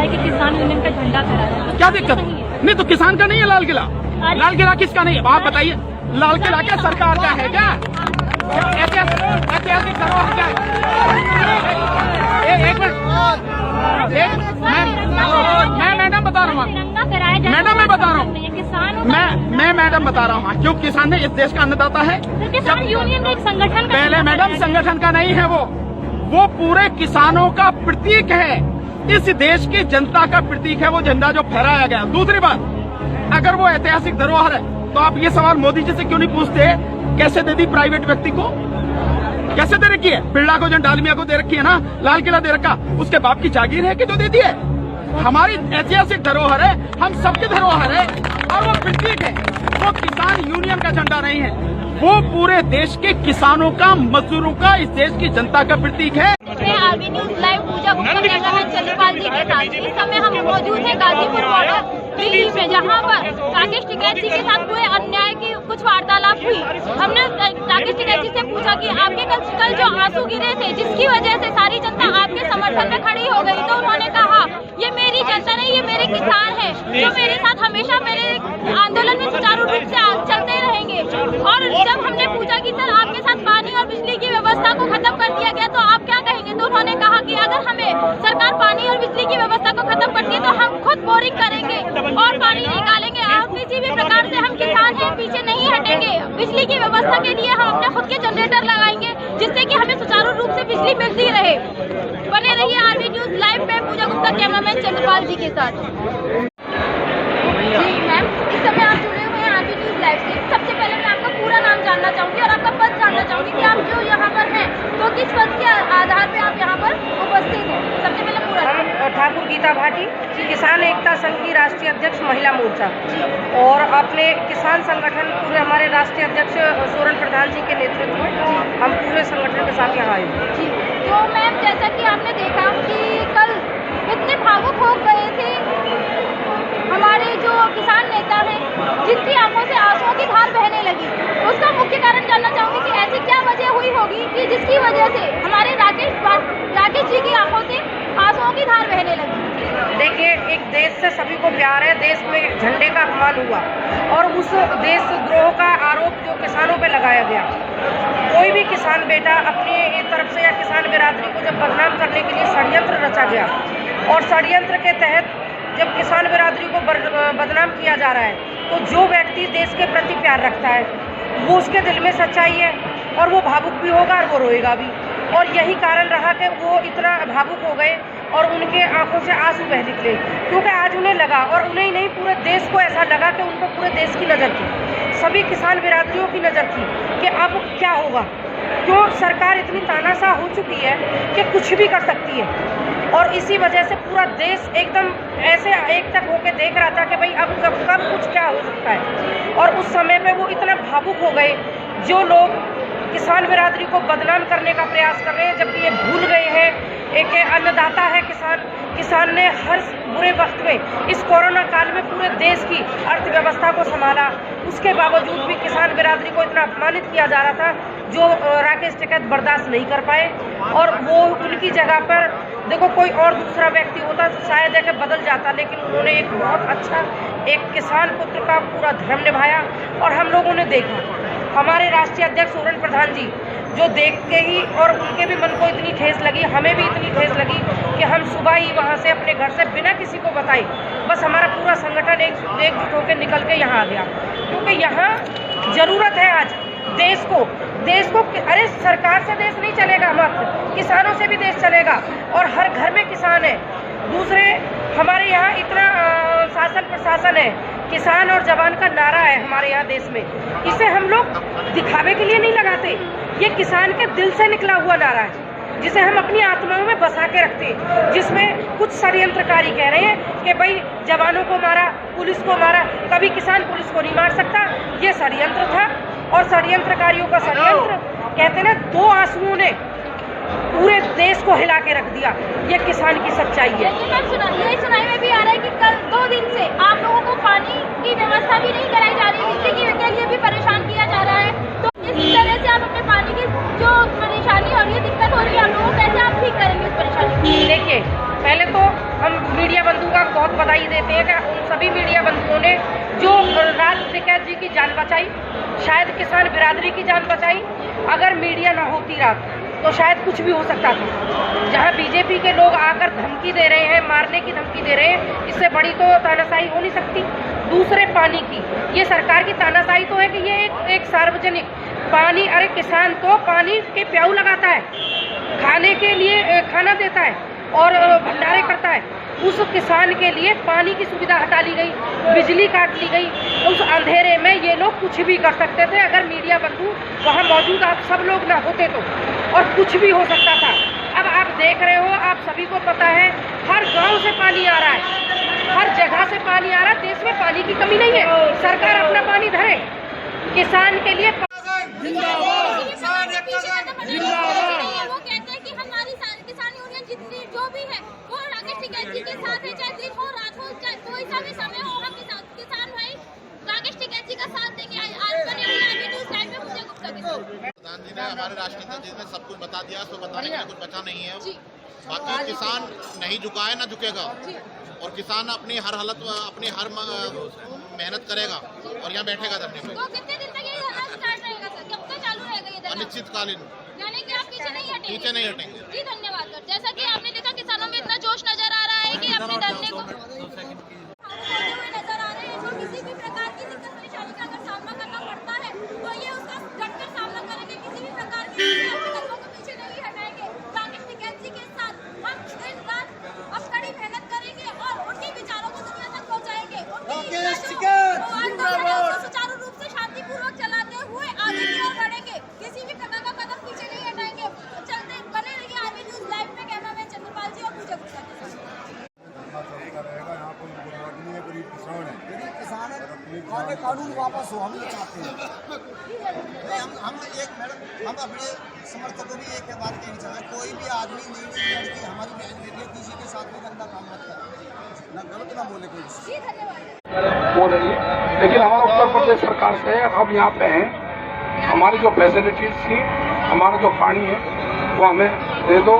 है कि किसान यूनियन का झंडा फहराया है। क्या दिक्कत? नहीं तो किसान का नहीं है लाल किला? लाल किला किसका नहीं है आप बताइए? लाल किला क्या सरकार का है क्या? ऐतिहासिक धरोहर क्या है? एक मिनट, मैं मैडम बता रहा हूँ, मैडम मैं बता रहा हूँ, मैं मैडम बता रहा हूँ क्यों किसान ने इस देश का अन्नदाता है। किसान यूनियन एक संगठन का पहले मैडम संगठन का नहीं है वो पूरे किसानों का प्रतीक है, इस देश की जनता का प्रतीक है वो झंडा जो फहराया गया। दूसरी बात, अगर वो ऐतिहासिक धरोहर है तो आप ये सवाल मोदी जी से क्यों नहीं पूछते कैसे दे दी प्राइवेट व्यक्ति को? कैसे दे रखी है? बिरला को जो डालमिया को दे रखी है ना, लाल किला दे रखा, उसके बाप की जागीर है कि जो दे दी है? हमारी ऐतिहासिक धरोहर है, हम सबकी धरोहर है और वो प्रतीक है। वो किसान यूनियन का झंडा नहीं है, वो पूरे देश के किसानों का, मजदूरों का, इस देश की जनता का प्रतीक है। आरबी न्यूज लाइव पूजा गुप्ता कैमरामैन चंद्रपाल जी के साथ इस समय हम मौजूद हैं गाजीपुर बॉर्डर दिल्ली में, जहां पर राकेश टिकैत जी के साथ हुए अन्याय की कुछ वार्तालाप हुई। हमने राकेश टिकैत जी से पूछा कि आपके कल जो आंसू गिरे थे जिसकी वजह से सारी जनता आपके समर्थन में खड़ी हो गई, तो उन्होंने कहा ये मेरी जनता नहीं, ये मेरे किसान है जो मेरे साथ हमेशा मेरे आंदोलन में सुचारू रूप से चलते रहेंगे। और जब हमने पूछा कि सर आपके साथ पानी और बिजली की व्यवस्था को खत्म कर दिया गया तो आप क्या कहेंगे, तो उन्होंने कहा कि अगर हमें सरकार पानी और बिजली की व्यवस्था को खत्म करती है तो हम खुद बोरिंग करेंगे और पानी निकालेंगे। आप किसी भी प्रकार से हम किसान हैं, पीछे नहीं हटेंगे। बिजली की व्यवस्था के लिए हम अपने खुद के जनरेटर लगाएंगे जिससे कि हमें सुचारू रूप से बिजली मिलती रहे। बने रहिए आरबी न्यूज लाइव पे पूजा गुप्ता कैमरामैन चंद्रपाल जी के साथ। जी मैम, इस समय आप जुड़े हुए हैं आरबी न्यूज लाइव से। सबसे पहले मैं आपका पूरा नाम जानना चाहूंगी और आपका पद जानना चाहूंगी कि आप जो यहाँ पर हैं तो किस पद के आधार पे आप यहाँ पर उपस्थित हैं। सबसे पहले पूरा हम ठाकुर गीता भाटी, किसान एकता संघ की राष्ट्रीय अध्यक्ष महिला मोर्चा, और अपने किसान संगठन पूरे हमारे राष्ट्रीय अध्यक्ष सोरेन प्रधान जी के नेतृत्व में हम पूरे संगठन के साथ यहाँ आए। तो मैम जैसा कि आपने देखा कि कल इतने भावुक हो गए थे हमारे जो किसान नेता हैं, जिनकी आंखों से आंसुओं की धार बहने लगी, उसका मुख्य कारण जानना चाहूंगी कि ऐसी क्या वजह हुई होगी कि जिसकी वजह से हमारे राकेश जी की आंखों से आंसुओं की धार बहने लगी। देखिए, एक देश से सभी को प्यार है, देश में झंडे का अपमान हुआ और उस देशद्रोह का आरोप जो किसानों पे लगाया गया। कोई भी किसान बेटा अपनी तरफ से या किसान बिरादरी को जब बदनाम करने के लिए षड्यंत्र रचा गया और षड्यंत्र के तहत जब किसान बिरादरी को बदनाम किया जा रहा है तो जो व्यक्ति देश के प्रति प्यार रखता है वो उसके दिल में सच्चाई है और वो भावुक भी होगा और वो रोएगा भी। और यही कारण रहा कि वो इतना भावुक हो गए और उनके आंखों से आंसू बह निकले, क्योंकि आज उन्हें लगा, और उन्हें ही नहीं पूरे देश को ऐसा लगा कि उन पर पूरे देश की नज़र थी, सभी किसान बिरादरियों की नज़र थी कि अब क्या होगा। क्यों सरकार इतनी तानाशाह हो चुकी है कि कुछ भी कर सकती है, और इसी वजह से पूरा देश एकदम ऐसे एक तक होकर देख रहा था कि भाई अब कब कुछ क्या हो सकता है। और उस समय पे वो इतना भावुक हो गए, जो लोग किसान बिरादरी को बदनाम करने का प्रयास कर रहे हैं, जबकि ये भूल गए हैं एक अन्नदाता है किसान ने हर बुरे वक्त में इस कोरोना काल में पूरे देश की अर्थव्यवस्था को संभाला। उसके बावजूद भी किसान बिरादरी को इतना अपमानित किया जा रहा था जो राकेश टिकैत बर्दाश्त नहीं कर पाए, और वो उनकी जगह पर देखो कोई और दूसरा व्यक्ति होता तो शायद है कि बदल जाता, लेकिन उन्होंने एक बहुत अच्छा एक किसान पुत्र का पूरा धर्म निभाया। और हम लोगों ने देखा हमारे राष्ट्रीय अध्यक्ष सोरेन प्रधान जी जो देख के ही, और उनके भी मन को इतनी ठेस लगी, हमें भी इतनी ठेस लगी कि हम सुबह ही वहाँ से अपने घर से बिना किसी को बताए बस हमारा पूरा संगठन एकजुट होकर निकल के यहाँ आ गया, क्योंकि यहाँ ज़रूरत है आज देश को। अरे सरकार से देश नहीं चलेगा, मत किसानों से भी देश चलेगा, और हर घर में किसान है। दूसरे हमारे यहाँ इतना शासन प्रशासन है, किसान और जवान का नारा है हमारे यहाँ देश में, इसे हम लोग दिखावे के लिए नहीं लगाते, ये किसान के दिल से निकला हुआ नारा है जिसे हम अपनी आत्माओं में बसा के रखते हैं, जिसमें कुछ षड्यंत्रकारी कह रहे हैं कि भाई जवानों को मारा, पुलिस को मारा, कभी किसान पुलिस को नहीं मार सकता, ये षड्यंत्र था। और षड्यंत्रकारियों का षड्यंत्र कहते ना, दो आंसुओं ने पूरे देश को हिला के रख दिया, ये किसान की सच्चाई है। यही सुनाई में भी आ रहा है कि कल 2 दिन से आप लोगों को पानी की व्यवस्था भी नहीं कराई जा रही, बिजली के लिए भी परेशान किया जा रहा है, तो इस तरह से आप अपने पानी की जो परेशानी और ये दिक्कत हो रही है हम लोगों को कैसे आप ठीक करेंगे इस परेशानी? देखिए, पहले तो हम मीडिया बंद सभी मीडिया बंधुओं ने जो राज टिकैत जी की जान बचाई, शायद किसान बिरादरी की जान बचाई। अगर मीडिया ना होती रात तो शायद कुछ भी हो सकता था। जहां बीजेपी के लोग आकर धमकी दे रहे हैं, मारने की धमकी दे रहे हैं, इससे बड़ी तो तानाशाही हो नहीं सकती। दूसरे पानी की ये सरकार की तानाशाही तो है कि ये एक सार्वजनिक पानी, अरे किसान तो पानी के प्याऊ लगाता है, खाने के लिए खाना देता है और भंडारे करता है। उस किसान के लिए पानी की सुविधा हटा ली गई, बिजली काट ली गई। तो उस अंधेरे में ये लोग कुछ भी कर सकते थे। अगर मीडिया बंधु वहाँ मौजूद आप सब लोग ना होते तो, और कुछ भी हो सकता था। अब आप देख रहे हो, आप सभी को पता है, हर गांव से पानी आ रहा है, हर जगह से पानी आ रहा है। देश में पानी की कमी नहीं है, सरकार अपना पानी धरे। किसान के लिए वो कहते हैं कि हमारी किसान यूनियन जितनी जो भी है वो राकेश टिकैत जी के साथ है, चाहे दिन हो रात हो, चाहे कोई सा भी समय हो, हम किसान भाई राकेश टिकैत जी का साथ देंगे। आज बने हुए आगे न्यूज़ लाइव में मुझे गुप्ता के प्रधान जी ने हमारे राष्ट्रपति जी ने सब कुछ बता दिया, सो बताने के लिए कुछ बचा नहीं है। बाकी किसान नहीं झुका है, ना झुकेगा, और किसान अपनी हर हालत, अपनी हर मेहनत करेगा और यहाँ बैठेगा धरने पे। तो कितने दिन तक ये धरना स्टार्ट रहेगा सर? कब तक चालू रहेगा ये धरना? अनिश्चितकालीन, यानी कि आप पीछे नहीं हटेंगे? पीछे नहीं हटेंगे। जी धन्यवाद सर। जैसा कि आपने देखा किसानों में इतना जोश नजर आ रहा है कि अपने धरने को हुए नजर आ रहे हैं। जो किसी भी प्रकार की दिक्कत परेशानी का अगर सामना करना पड़ता है तो ये उसका डटकर सामना करेंगे। किसी भी प्रकार की कदमों को पीछे नहीं हटाएंगे। राकेश टिकैत जी के साथ हम दिन रात अब कड़ी मेहनत करेंगे और उनके विचारों को दुनिया तक पहुँचाएंगे। सुचारू रूप से शांतिपूर्वक चलाते हुए आगे की ओर बढ़ेंगे। किसी भी प्रकार का कदम पीछे नहीं हटाएंगे। चलते बने रहिए आगे न्यूज़ लाइव में। कैमरामैन चंद्रपाल जी और पूजा गुप्ता के साथ। यहाँ कोई आदमी है, गरीब किसान है, आगे कानून वापस हो, हम ये चाहते हैं। हम अपने समर्थकों भी एक बात कहनी चाहते हैं, कोई भी आदमी नहीं, लड़की हमारी बहन बेटी किसी के साथ भी गंदा काम मत करें, ना गलत ना बोले कोई। जी धन्यवाद। हो रही है, लेकिन हमारा उत्तर प्रदेश सरकार से हम यहाँ पे हैं, हमारी जो फैसिलिटीज थी, हमारा जो पानी है वो हमें दे दो।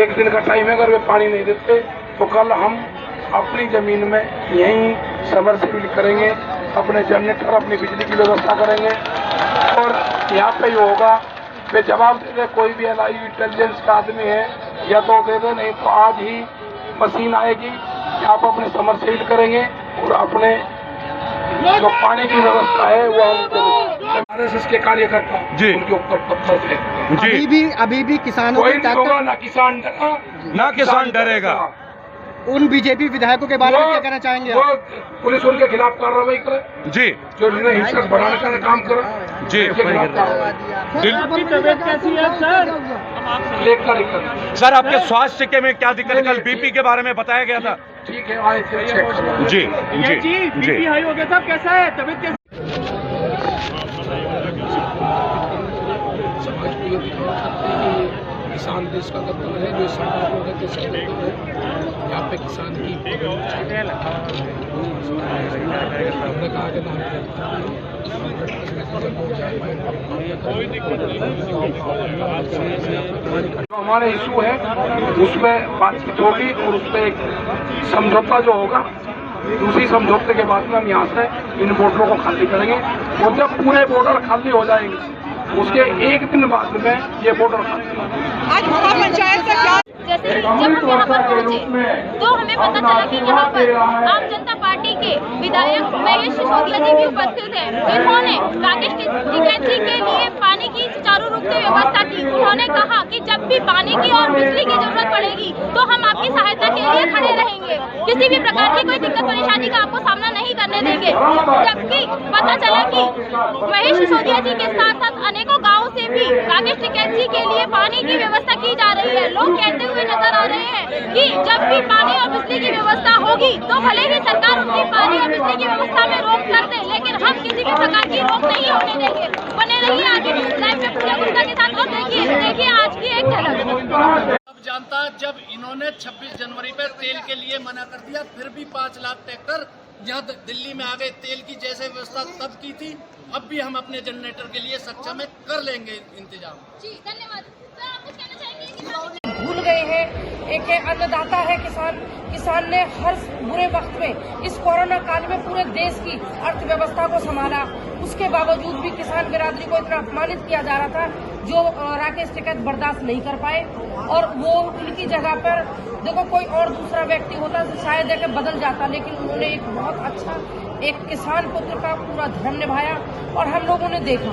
एक दिन का टाइम है, अगर वे पानी नहीं देते तो कल हम अपनी जमीन में यहीं सबमर्सिबल करेंगे, अपने जनरेटर, अपनी बिजली की व्यवस्था करेंगे और यहाँ पे ही होगा। वे जवाब दे दे, कोई भी LI इंटेलिजेंस का आदमी है या तो दे दे, नहीं तो आज ही मशीन आएगी, आप अपने समरसेबल करेंगे और अपने जो पानी की व्यवस्था है वो हम RSS के कार्यकर्ता उनके ऊपर पत्थर थे। अभी भी किसानों कोई नहीं होगा, ना किसान डरा, ना किसान डरेगा। उन बीजेपी विधायकों के बारे में क्या कहना चाहेंगे? वो पुलिस उनके खिलाफ कार्रवाई करे जी, जो हिंसक बढ़ाने का काम करे जी। आपकी तबीयत कैसी है सर? सर आपके स्वास्थ्य के में क्या दिक्कत है? कल BP के बारे में बताया गया था। ठीक है, आए थे चेक करवाने। जी जी जी BP हाई हो गया था, कैसा है तबीयत कैसी? किसान देश का गठबंधन है, जो सरकार को देश का गठबंधन है। यहाँ पे किसान की हमने कहा कि जो हमारे इशू है उसमें बातचीत होगी और उसमें एक समझौता जो होगा, दूसरी समझौते के बाद में हम यहाँ से इन बॉर्डरों को खाली करेंगे और जब पूरे बॉर्डर खाली हो जाएंगे उसके एक दिन बाद में ये बॉर्डर खाली आज पंचायत से क्या जैसे जब हम यहाँ पर पहुँचे तो हमें पता चला कि यहाँ पर आम जनता पार्टी के विधायक महेश सिसोदिया जी भी उपस्थित हैं, जिन्होंने राकेश टिकैत जी के लिए पानी की सुचारू रूप से व्यवस्था की। उन्होंने कहा कि जब भी पानी की और बिजली की जरूरत पड़ेगी तो हम आपकी सहायता के लिए खड़े रहेंगे, किसी भी प्रकार की कोई दिक्कत परेशानी का आपको सामना नहीं करने देंगे। जबकि पता चला कि महेश सिसोदिया जी के साथ साथ अनेकों गाँव से भी राकेश टिकैत जी के लिए पानी की व्यवस्था की जा रही है। लोग कहते हुए नजर आ रहे हैं कि जब भी पानी और बिजली की व्यवस्था होगी तो भले ही सरकार उनकी पानी और बिजली की व्यवस्था में रोक कर दे, लेकिन हम किसी भी प्रकार की रोक नहीं होने देंगे। बने रहिए आगे न्यूज़ लाइव में पूजा गुप्ता के साथ और देखिए आज की एक झलक। अब जानता जब इन्होंने 26 जनवरी पे तेल के लिए मना कर दिया, फिर भी 5 लाख ट्रैक्टर यहाँ दिल्ली में आ गए। तेल की जैसे व्यवस्था तब की थी, अब भी हम अपने जनरेटर के लिए सक्षम है, कर लेंगे इंतजाम। जी धन्यवाद। तो आप कुछ कहना चाहेंगे कि भूल गए हैं। एक अन्नदाता है किसान, किसान ने हर बुरे वक्त में इस कोरोना काल में पूरे देश की अर्थव्यवस्था को संभाला। उसके बावजूद भी किसान बिरादरी को इतना अपमानित किया जा रहा था, जो राकेश टिकैत बर्दाश्त नहीं कर पाए। और वो उनकी जगह पर देखो कोई और दूसरा व्यक्ति होता तो शायद देखे बदल जाता, लेकिन उन्होंने एक बहुत अच्छा एक किसान पुत्र का पूरा धर्म निभाया। और हम लोगों ने देखा,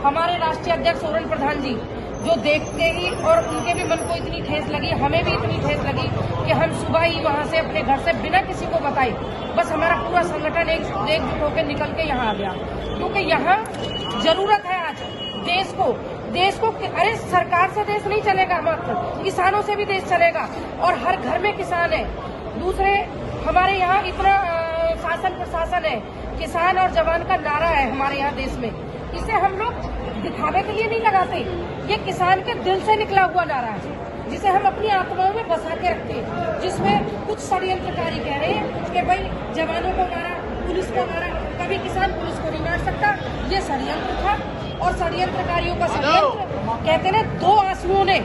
हमारे राष्ट्रीय अध्यक्ष सोरेन प्रधान जी जो देखते ही, और उनके भी मन को इतनी ठेस लगी, हमें भी इतनी ठेस लगी कि हम सुबह ही वहाँ से अपने घर से बिना किसी को बताए बस हमारा पूरा संगठन एकजुट होकर निकल के यहाँ आ गया। क्योंकि यहाँ जरूरत है आज देश को अरे सरकार से देश नहीं चलेगा, मात्र किसानों से भी देश चलेगा। और हर घर में किसान है। दूसरे हमारे यहाँ इतना शासन प्रशासन है, किसान और जवान का नारा है हमारे यहाँ देश में। इसे हम लोग दिखावे के लिए नहीं लगाते, ये किसान के दिल से निकला हुआ नारा है, जिसे हम अपनी आत्माओं में बसा के रखते हैं। जिसमें कुछ षड्यंत्रकारी कह रहे हैं कि भाई जवानों को मारा, पुलिस को मारा, कभी किसान पुलिस को नहीं मार सकता, ये षड्यंत्र था। और षड्यंत्रकारियों का षड्यंत्र कहते हैं 2 आंसुओं ने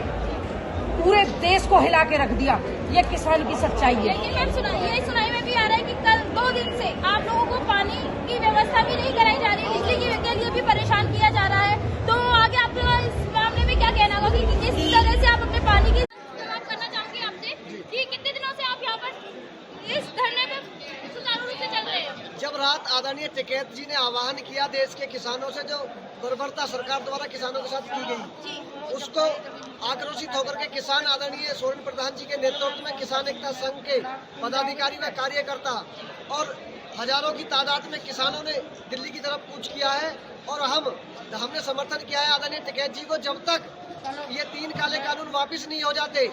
पूरे देश को हिला के रख दिया। ये किसान की सच्चाई है। लेकिन मैम यही सुनाई में भी आ रहा है कि कल 2 दिन से आप लोगों को पानी की व्यवस्था भी नहीं कराई जा रही है, बिजली के लिए भी परेशान किया जा रहा है। तो आगे आपका इस मामले में क्या कहना होगा कि किस तरह से आप अपने पानी की बात करना चाहूंगी आपसे कि कितने दिनों से आप यहाँ पर इस धरने में सुचारू रूप से चल रहे हैं? जब रात आदरणीय टिकैत जी ने आह्वान किया देश के किसानों से, जो बर्बरता सरकार द्वारा किसानों के साथ की गई, उसको आक्रोशित होकर के किसान आदरणीय सोरेन प्रधान जी के नेतृत्व में किसान एकता संघ के पदाधिकारी व कार्यकर्ता और हजारों की तादाद में किसानों ने दिल्ली की तरफ कूच किया है। और हमने समर्थन किया है आदरणीय टिकैत जी को, जब तक ये 3 काले कानून वापस नहीं हो जाते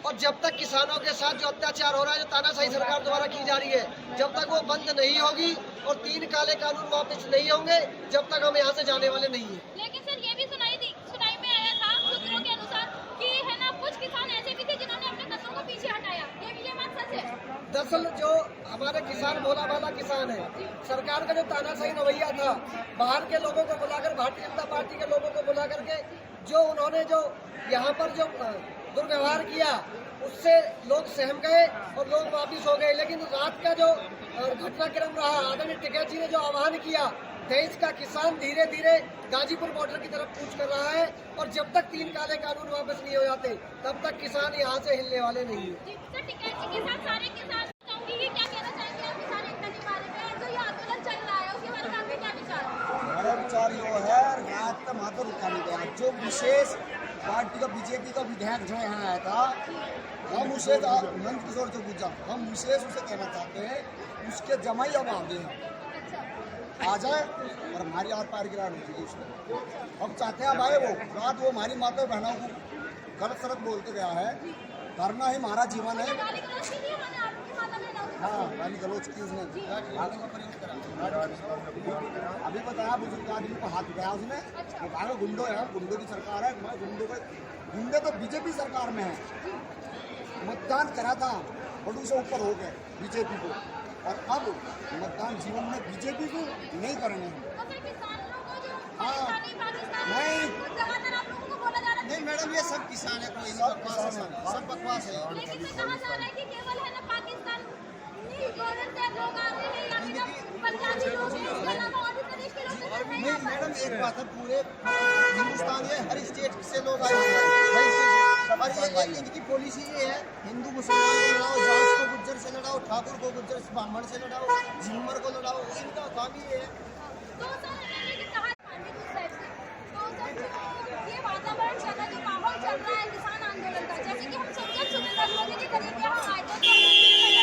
और जब तक किसानों के साथ जो अत्याचार हो रहा है, जो तानाशाही सरकार द्वारा की जा रही है, जब तक वो बंद नहीं होगी और 3 काले कानून वापस नहीं होंगे, जब तक हम यहाँ से जाने वाले नहीं है। लेकिन सर ये भी सुनाई में आया था सूत्रों के अनुसार कि है ना कुछ किसान ऐसे भी थे जिन्होंने अपने कदमों को पीछे हटाया, ये बात सच है? दरअसल जो हमारे किसान भोला भाला किसान है, सरकार का जो तानाशाही रवैया था, बाहर के लोगों को बुलाकर, भारतीय जनता पार्टी के लोगों को बुला करके जो उन्होंने जो यहाँ पर जो दुर्व्यवहार किया, उससे लोग सहम गए और लोग वापिस हो गए। लेकिन रात का जो घटनाक्रम रहा, आदरणीय टिकैत जी ने जो आह्वान किया, देश का किसान धीरे धीरे गाजीपुर बॉर्डर की तरफ कूच कर रहा है। और जब तक 3 काले कानून वापस नहीं हो जाते, तब तक किसान यहाँ से हिलने वाले नहीं है। सर टिकैत जी के साथ सारे किसान चाहूंगी कि क्या कहना चाहेंगे आप किसान एकता के बारे में, और जो ये आंदोलन चल रहा है उसके बारे में आपके क्या विचार? हमारा विचार ये है, रात का माथा रुका नहीं गया। जो विशेष पार्टी का बीजेपी का विधायक जो यहाँ आया था, हम उसे नंद किशोर जो पूछा, हम विशेष उसे कहना चाहते हैं, उसके जमाई अब आ गए हैं, आ जाए और हमारी आर पार गिरा नहीं चाहिए उसको। हम चाहते हैं अब आए वो रात, वो हमारी माता बहनों को गलत सलत बोलते गया है, करना ही हमारा जीवन है। हाँ, गाली गलोच की उसने अभी बताया, बुजुर्ग आदमी को हाथ उठाया उसने, वो कहा गुंडो है, गुंडों की सरकार है। गुंडे तो बीजेपी सरकार में है। मतदान करा था बड़ू से ऊपर हो गए बीजेपी को, और अब मतदान जीवन में बीजेपी को नहीं करने हैं। हाँ नहीं मैडम, ये सब किसान है, कोई नहीं बकवास है, सब बकवास है। लेकिन कहा जा रहा है कि केवल है ना पाकिस्तान से लोग आते हैं, या फिर पंजाबी लोग हैं, इसके अलावा और भी प्रदेश के लोग नहीं मैडम, एक बात है, पूरे हिंदुस्तान में हर स्टेट से लोग आए हैं, हर स्टेट। और ये इनकी पॉलिसी ये है, हिंदू मुसलमान को लड़ाओ, जाट को गुज्जर से लड़ाओ, ठाकुर को गुज्जर ब्राह्मण से लड़ाओ, झिम्मर को लड़ाओ, इनका काम ही ये है। ये वातावरण चल रहा है, जो माहौल चल रहा है किसान आंदोलन का, जैसे कि हम जब सुरेंद्र मोदी के करीब यहाँ आए थे तो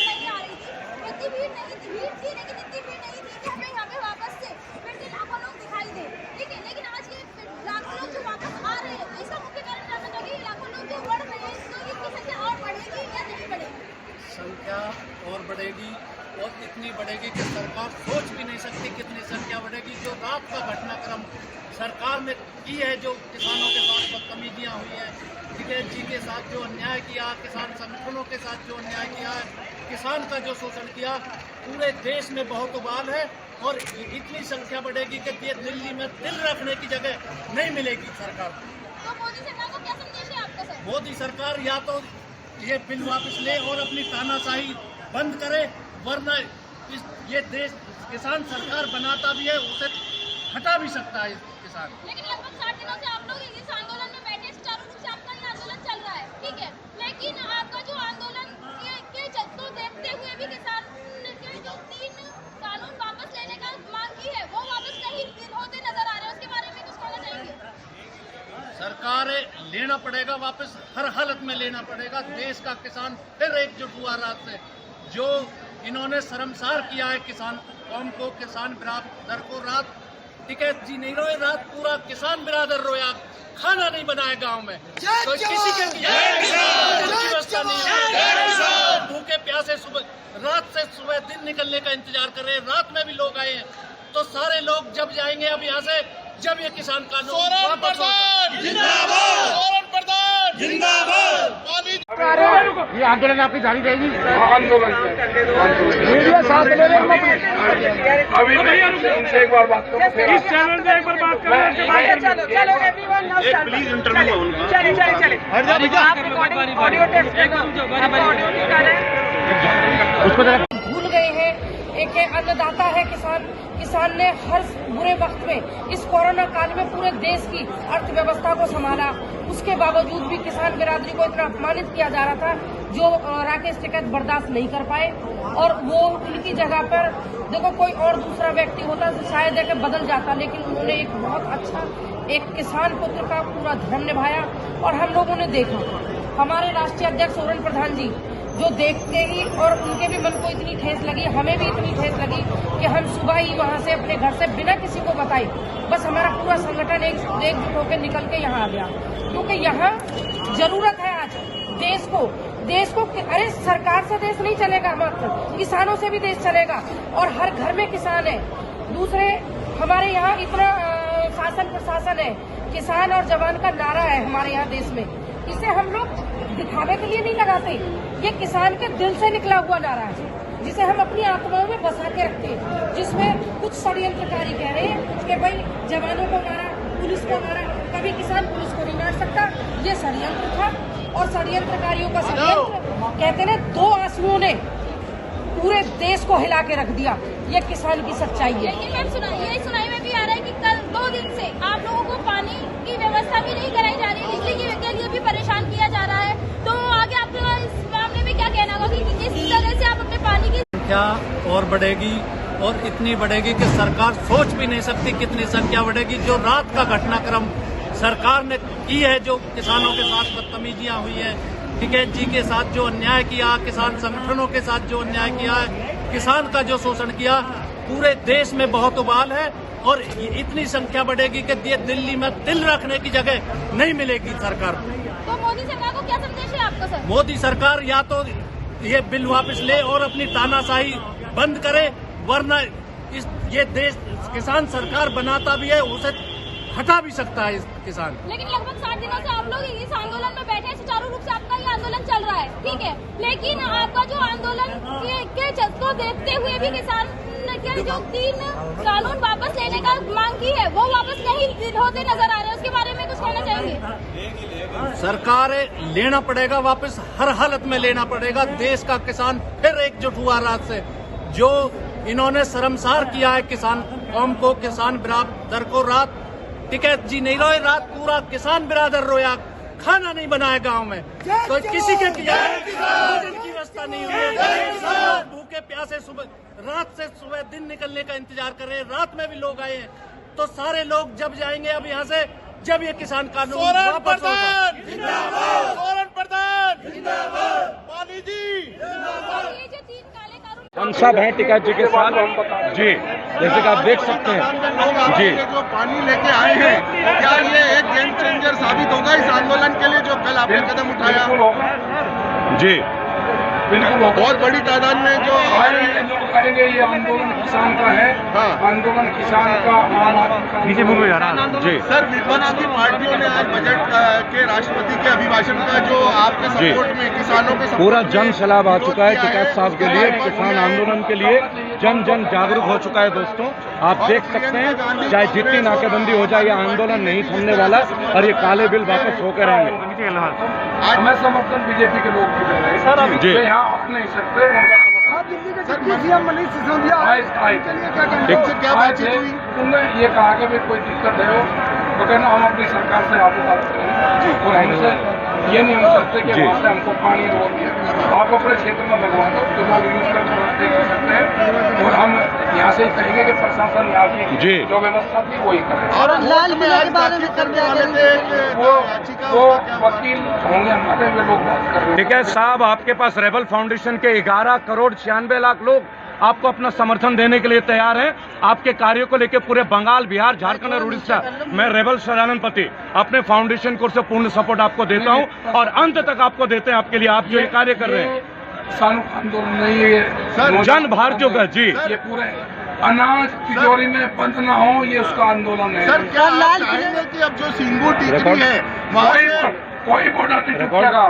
नहीं आ रही थी, इतनी भीड़ नहीं थी, भीड़ थी लेकिन इतनी भीड़ नहीं थी कि हमें यहाँ पे वापस से फिर से लाखों लोग दिखाई दे। लेकिन आज ये लाखों लोग जो वापस आ रहे हैं, तो इसका मुख्य कारण जानना चाहिए कि लाखों लोग जो बढ़ रहे हैं, तो इनकी संख्या और बढ़ेगी या नहीं बढ़ेगी? संख्या और बढ़ेगी, और इतनी बढ़ेगी कि सरकार सोच भी नहीं सकती कितनी संख्या बढ़ेगी। जो रात का घटनाक्रम सरकार ने की है, जो किसानों के साथ बदतमीजियाँ हुई है, टिकैत जी के साथ जो अन्याय किया, किसान संगठनों के साथ जो अन्याय किया है, किसान का जो शोषण किया, पूरे देश में बहुत उबाल है। और इतनी संख्या बढ़ेगी कि ये दिल्ली में दिल रखने की जगह नहीं मिलेगी सरकार को। तो मोदी सरकार को क्या संदेश है आपका? आपका सर? मोदी सरकार या तो ये बिल वापस ले और अपनी तानाशाही बंद करे, वरना ये देश किसान सरकार बनाता भी है, उसे हटा भी सकता है किसान। लेकिन लगभग 60 दिनों से आप लोग इस आंदोलन में बैठे, सुचारू रूप से आपका ये आंदोलन चल रहा है, ठीक है, लेकिन आपका जो आंदोलन के चलते देखते हुए भी किसान के जो 3 कानून वापस लेने का मांग की है, वो वापस नहीं होते नजर आ रहे हैं, उसके बारे में कुछ कहना चाहेंगे? सरकार लेना पड़ेगा वापस, हर हालत में लेना पड़ेगा। देश का किसान फिर एकजुट हुआ रात से, जो इन्होंने शर्मसार किया है किसान कौम को, किसान बिरादर को। रात टिकैत जी नहीं रोए, रात पूरा किसान बिरादर रोया, खाना नहीं बनाया गांव में, तो किसी के व्यवस्था नहीं है। भूखे प्यासे सुबह रात से सुबह दिन निकलने का इंतजार कर रहे हैं, रात में भी लोग आए हैं। तो सारे लोग जब जाएंगे अब यहाँ से, जब ये किसान कानून वापस ये आंदोलन आपकी जारी रहेगी? आंदोलन मीडिया साथ ले अभी उनसे एक बार बात करो, इस चैनल से एक बार बात करो। प्लीज इंटरव्यू भूल गए हैं एक अन्नदाता है किसान। किसान ने हर बुरे वक्त में इस कोरोना काल में पूरे देश की अर्थव्यवस्था को संभाला। उसके बावजूद भी किसान बिरादरी को इतना अपमानित किया जा रहा था, जो राकेश टिकैत बर्दाश्त नहीं कर पाए। और वो उनकी जगह पर देखो कोई और दूसरा व्यक्ति होता तो शायद देखे बदल जाता, लेकिन उन्होंने एक बहुत अच्छा एक किसान पुत्र का पूरा धर्म निभाया। और हम लोगों ने देखा, हमारे राष्ट्रीय अध्यक्ष सोरेन प्रधान जी जो देखते ही, और उनके भी मन को इतनी ठेस लगी, हमें भी इतनी ठेस लगी कि हम सुबह ही वहां से अपने घर से बिना किसी को बताए बस हमारा पूरा संगठन एकजुट होकर निकल के यहाँ आ गया। क्योंकि यहाँ जरूरत है आज देश को अरे सरकार से देश नहीं चलेगा, मात्र किसानों से भी देश चलेगा। और हर घर में किसान है। दूसरे हमारे यहाँ इतना शासन प्रशासन है, किसान और जवान का नारा है हमारे यहाँ देश में। इसे हम लोग दिखावे के लिए नहीं लगाते, ये किसान के दिल से निकला हुआ नारा है, जिसे हम अपनी आत्माओं में बसा के रखते हैं। जिसमें कुछ षड्यंत्रकारी कह रहे हैं कि भाई जवानों को मारा, पुलिस को मारा, कभी किसान पुलिस को नहीं मार सकता। ये षड्यंत्र था, और षड्यंत्रकारियों का षड्यंत्र कहते हैं 2 आंसुओं ने पूरे देश को हिला के रख दिया। ये किसान की सच्चाई है। लेकिन मैम यही सुनाई में भी आ रहा है कि कल 2 दिन से आप लोगों को पानी की व्यवस्था भी नहीं कराई जा रही है, बिजली के लिए भी परेशान किया जा रहा है। तो आगे आपका इस मामले में क्या कहना होगा कि इस तरह से आप अपने पानी की संख्या और बढ़ेगी, और इतनी बढ़ेगी कि सरकार सोच भी नहीं सकती कितनी संख्या बढ़ेगी। जो रात का घटनाक्रम सरकार ने की है, जो किसानों के साथ बदतमीजियां हुई है, टिकैत जी के साथ जो अन्याय किया, किसान संगठनों के साथ जो अन्याय किया है, किसान का जो शोषण किया, पूरे देश में बहुत उबाल है। और इतनी संख्या बढ़ेगी कि दिल्ली में तिल रखने की जगह नहीं मिलेगी सरकार को। तो मोदी सरकार को क्या संदेश है आपका सर? मोदी सरकार या तो ये बिल वापस ले और अपनी तानाशाही बंद करे, वरना ये देश किसान सरकार बनाता भी है, उसे हटा भी सकता है किसान। लेकिन लगभग 60 दिनों से आप लोग इस आंदोलन में बैठे, सुचारू रूप से आपका ये आंदोलन चल रहा है, ठीक है, लेकिन आपका जो आंदोलन के चलते देखते हुए भी किसान के जो 3 कानून वापस लेने का मांग की है, वो वापस नहीं होते नजर आ रहे हैं, उसके बारे में कुछ कहना चाहेंगे? सरकार लेना पड़ेगा वापस, हर हालत में लेना पड़ेगा। देश का किसान फिर एकजुट हुआ रात से, जो इन्होंने शर्मसार किया है किसान कौम को, किसान बिरादर को। रात टिकैत जी नहीं रोए, रात पूरा किसान बिरादर रोया, खाना नहीं बनाया गांव में, तो किसी के भोजन की व्यवस्था नहीं हुई। भूखे प्यासे रात से सुबह दिन निकलने का इंतजार कर रहे हैं, रात में भी लोग आए हैं। तो सारे लोग जब जाएंगे अब यहाँ से, जब ये किसान कानून वापस होगा। हम सब हैं टिकैत जी के साथ जी, जैसे कि आप देख सकते हैं जी। जो पानी लेके आए हैं, क्या ये एक गेम चेंजर साबित होगा इस आंदोलन के लिए जो कल आपने कदम उठाया? जी बिल्कुल, बहुत बड़ी तादाद में जो लोग करेंगे। ये आंदोलन किसान का है। हाँ। आंदोलन किसान का नीचे मुंह में जा रहा है जी। सर, विपक्ष की पार्टियों ने आज बजट के राष्ट्रपति के अभिभाषण का जो आपके सपोर्ट में, किसानों के पूरा जन सैलाब आ चुका है टिकैत साहब के लिए, किसान आंदोलन के लिए। जन जन जागरूक हो चुका है दोस्तों। आप देख सकते हैं, चाहे जितनी नाकेबंदी हो जाए, ये आंदोलन नहीं थमने वाला और ये काले बिल वापस होकर रहेंगे। मैं समर्थन बीजेपी के लोग भी दे रहे हैं सर, अभी जी यहाँ आ नहीं सकते। क्या बातचीत हुई? तुमने ये कहा कि भाई कोई दिक्कत है तो कहना हम अपनी सरकार से आपको बात करेंगे और हमसे ये नहीं हो सकते कि वहाँ से हमको पानी रोक दिया। आप अपने क्षेत्र में लगवा दो तो लोग यूज कर सकते हैं और हम यहाँ से कहेंगे कि प्रशासन यहाँ की जो व्यवस्था थी वही करे। और लाल किले के बारे में कर वो वकील होंगे हमारे, वे लोग बात कर रहे हैं। ठीक है साहब, आपके पास रेबल फाउंडेशन के 11 करोड़ 96 लाख लोग आपको अपना समर्थन देने के लिए तैयार हैं। आपके कार्यों को लेकर पूरे बंगाल, बिहार, झारखंड और उड़ीसा, मैं रेबल सदानंद पति अपने फाउंडेशन को से पूर्ण सपोर्ट आपको देता हूं और अंत तक आपको देते हैं आपके लिए, आप जो ये कार्य कर रहे हैं। किसानों का आंदोलन नहीं है, जन भारतीयों का जी, ये पूरे अनाज तिजोरी में बंद ना हो, ये उसका आंदोलन है। सर क्या चाहेंगे कि अब जो सिंगू टिकरी है वहाँ कोई बॉर्डर नहीं टूटेगा,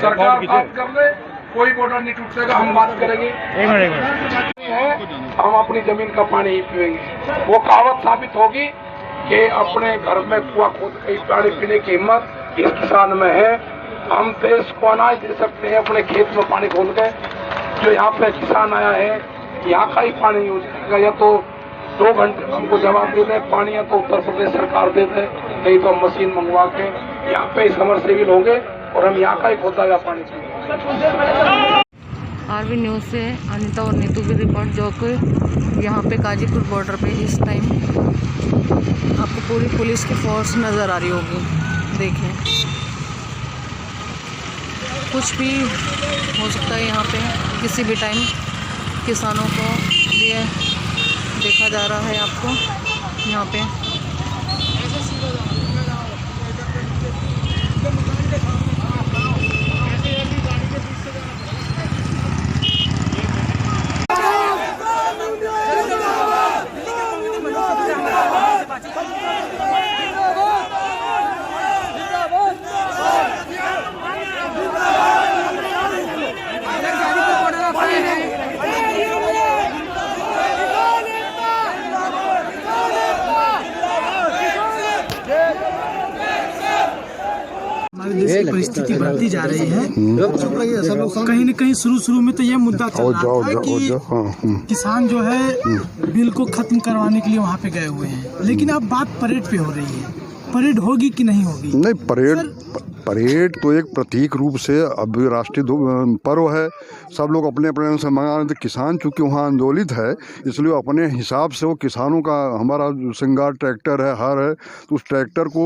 सरकार बात कर ले, कोई बॉर्डर नहीं टूटेगा, हम बात करेंगे। हम अपनी जमीन का पानी ही पिएंगे। वो कहावत साबित होगी कि अपने घर में कुआं खोद के पानी पीने की हिम्मत इस किसान में है। हम देश को अनाज दे सकते हैं अपने खेत में पानी खोल के। जो यहाँ पे किसान आया है यहाँ का ही पानी यूज करेगा, या तो 2 घंटे हमको जवाब दे दे पानी, या तो उत्तर प्रदेश सरकार दे दे, नहीं तो मशीन मंगवा के यहाँ पे समरसेबल होंगे और हम यहाँ का ही खोदा हुआ पानी पिएंगे। आरवी न्यूज़ से अनिता और नीतू की रिपोर्ट, जो कि यहाँ पे गाजीपुर बॉर्डर पे इस टाइम आपको पूरी पुलिस की फोर्स नज़र आ रही होगी। देखें, कुछ भी हो सकता है यहाँ पे किसी भी टाइम। किसानों को लिए देखा जा रहा है आपको यहाँ पे। हमारे देश की परिस्थिति बढ़ती जा रही है। कहीं न कहीं शुरू में तो ये मुद्दा चल रहा था कि किसान जो है बिल को खत्म करवाने के लिए वहाँ पे गए हुए हैं, लेकिन अब बात परेड पे हो रही है। परेड होगी कि नहीं होगी? नहीं, परेड तो एक प्रतीक रूप से अब राष्ट्रीय पर्व है, सब लोग अपने अपने से मना रहे थे। किसान चूंकि वहाँ आंदोलित है, इसलिए अपने हिसाब से वो किसानों का, हमारा श्रृंगार ट्रैक्टर है, हर है, तो उस ट्रैक्टर को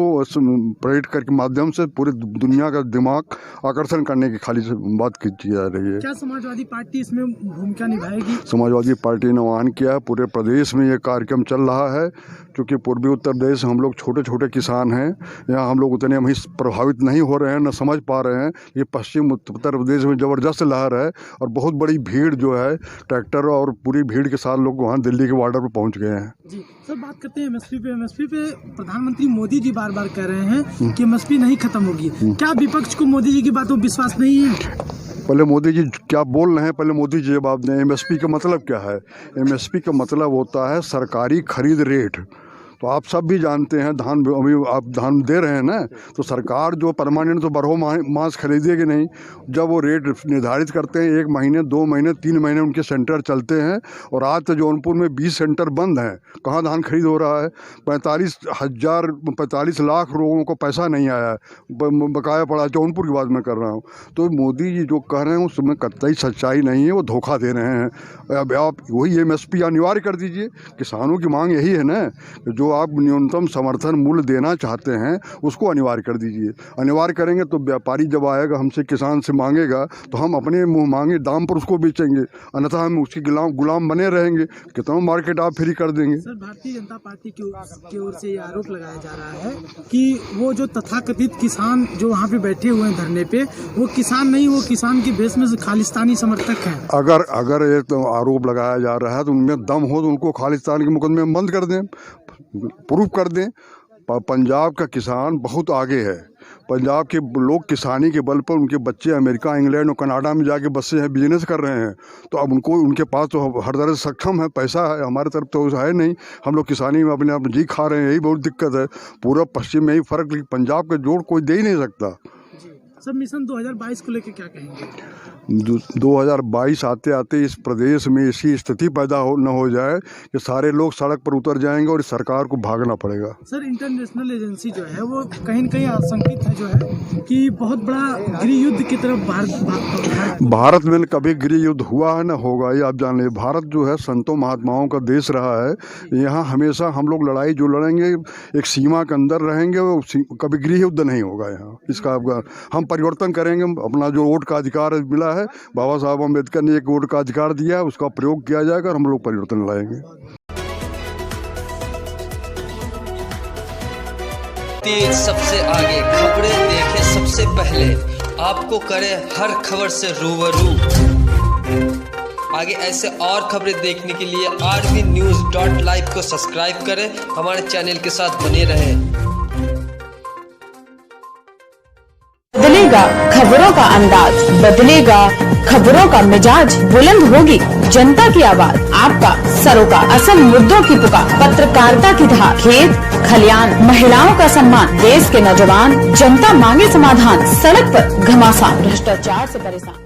परेड के माध्यम से पूरी दुनिया का दिमाग आकर्षण करने की खाली बात की जा रही है। क्या समाजवादी पार्टी इसमें भूमिका निभाएगी? समाजवादी पार्टी ने आह्वान किया है, पूरे प्रदेश में ये कार्यक्रम चल रहा है। क्योंकि पूर्वी उत्तर प्रदेश हम लोग छोटे छोटे किसान हैं, यहाँ हम लोग उतने हम प्रभावित नहीं हो रहे हैं, न समझ पा रहे हैं। ये पश्चिम उत्तर प्रदेश में ज़बरदस्त लहर है और बहुत बड़ी भीड़ जो है ट्रैक्टर और पूरी भीड़ के साथ लोग वहाँ दिल्ली के बॉर्डर पर पहुँच गए हैं। जी सर, बात करते हैं एमएसपी पे। एमएसपी पे प्रधानमंत्री मोदी जी बार बार कह रहे हैं कि एमएसपी नहीं खत्म होगी। क्या विपक्ष को मोदी जी की बातों पर विश्वास नहीं है? पहले मोदी जी क्या बोल रहे हैं, पहले मोदी जी जवाब दें। एमएसपी का मतलब क्या है? एमएसपी का मतलब होता है सरकारी खरीद रेट। तो आप सब भी जानते हैं, धान अभी आप धान दे रहे हैं ना, तो सरकार जो परमानेंट तो बरहो मास खरीदेगी नहीं। जब वो रेट निर्धारित करते हैं, 1 महीने 2 महीने 3 महीने उनके सेंटर चलते हैं। और आज तो जौनपुर में 20 सेंटर बंद हैं, कहाँ धान खरीद हो रहा है? 45 लाख लोगों को पैसा नहीं आया है, बकाया पड़ा। जौनपुर की बात मैं कर रहा हूँ। तो मोदी जी जो कह रहे हैं उसमें कतई सच्चाई नहीं है, वो धोखा दे रहे हैं। अब आप वही MSP अनिवार्य कर दीजिए। किसानों की मांग यही है ना, जो आप न्यूनतम समर्थन मूल्य देना चाहते हैं उसको अनिवार्य कर दीजिए। अनिवार्य करेंगे तो व्यापारी जब आएगा हमसे, किसान से मांगेगा, तो हम अपने मुँह मांगे दाम पर उसको बेचेंगे, अन्यथा हम उसके गुलाम बने रहेंगे। कितना मार्केट आप फ्री कर देंगे? सर, भारतीय जनता पार्टी की ओर से ये आरोप लगाया जा रहा है कि वो जो तथाकथित किसान जो वहाँ पे बैठे हुए हैं धरने पे, वो किसान नहीं, वो किसान के भेष में खालिस्तानी समर्थक हैं। अगर ये तो आरोप लगाया जा रहा है तो उनमें दम हो तो उनको खालिस्तान के मुकदमे में बंद कर दें, प्रूफ कर दें। पंजाब का किसान बहुत आगे है, पंजाब के लोग किसानी के बल पर उनके बच्चे अमेरिका, इंग्लैंड और कनाडा में जाके बसे हैं, बिजनेस कर रहे हैं। तो अब उनको उनके पास तो हर तरह से सक्षम है, पैसा है, हमारे तरफ तो है नहीं। हम लोग किसानी में अपने आप जी खा रहे हैं, यही बहुत दिक्कत है। पूरा पश्चिम में ही फर्क, लेकिन पंजाब का जोड़ कोई दे ही नहीं सकता। सर, मिशन 2022 को लेकर क्या कहेंगे? 2022 आते आते इस प्रदेश में ऐसी स्थिति पैदा न हो जाए कि सारे लोग सड़क पर उतर जाएंगे और इस सरकार को भागना पड़ेगा। सर, इंटरनेशनल एजेंसी जो है वो कहीं न कहीं आशंकित है जो है कि बहुत बड़ा गृह युद्ध की तरफ भारत में कभी गृह युद्ध हुआ है न होगा, ये आप जान लीजिए। भारत जो है संतों महात्माओं का देश रहा है। यहाँ हमेशा हम लोग लड़ाई जो लड़ेंगे एक सीमा के अंदर रहेंगे, वो कभी गृह युद्ध नहीं होगा यहाँ। इसका हम परिवर्तन करेंगे। अपना जो वोट का अधिकार मिला है, बाबा साहब अम्बेडकर ने एक वोट का अधिकार दिया है, उसका प्रयोग किया जाएगा और हम लोग परिवर्तन लाएंगे। सबसे आगे खबरें देखें सबसे पहले, आपको करे हर खबर से रूबरू। आगे ऐसे और खबरें देखने के लिए rvnews.live को सब्सक्राइब करें, हमारे चैनल के साथ बने रहें। बदलेगा खबरों का अंदाज, बदलेगा खबरों का मिजाज, बुलंद होगी जनता की आवाज, आपका सरोकार, असल मुद्दों की पुकार, पत्रकारिता की धार, खेत खलियान, महिलाओं का सम्मान, देश के नौजवान, जनता मांगे समाधान, सड़क पर घमासान, भ्रष्टाचार से परेशान।